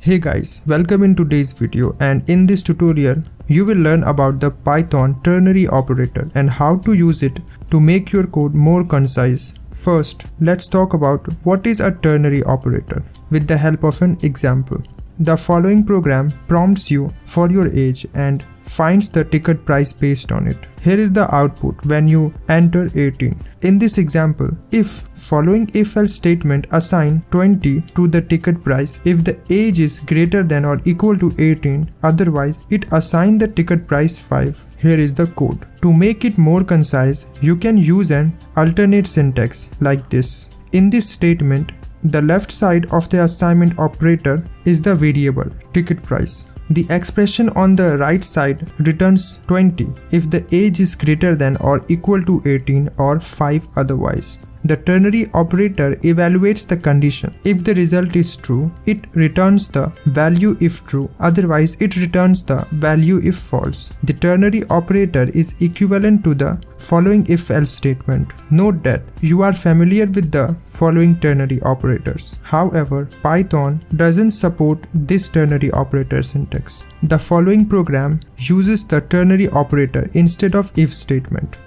Hey guys, welcome in today's video, and in this tutorial you will learn about the Python ternary operator and how to use it to make your code more concise. First, let's talk about what is a ternary operator with the help of an example. The following program prompts you for your age and finds the ticket price based on it. Here is the output when you enter 18. In this example, if following if-else statement assign 20 to the ticket price if the age is greater than or equal to 18, otherwise it assign the ticket price 5. Here is the code. To make it more concise, you can use an alternate syntax like this. In this statement, the left side of the assignment operator is the variable ticket price. The expression on the right side returns 20 if the age is greater than or equal to 18 or 5 otherwise. The ternary operator evaluates the condition. If the result is true, it returns the value if true, otherwise it returns the value if false. The ternary operator is equivalent to the following if-else statement. Note that you are familiar with the following ternary operators. However, Python doesn't support this ternary operator syntax. The following program uses the ternary operator instead of if statement.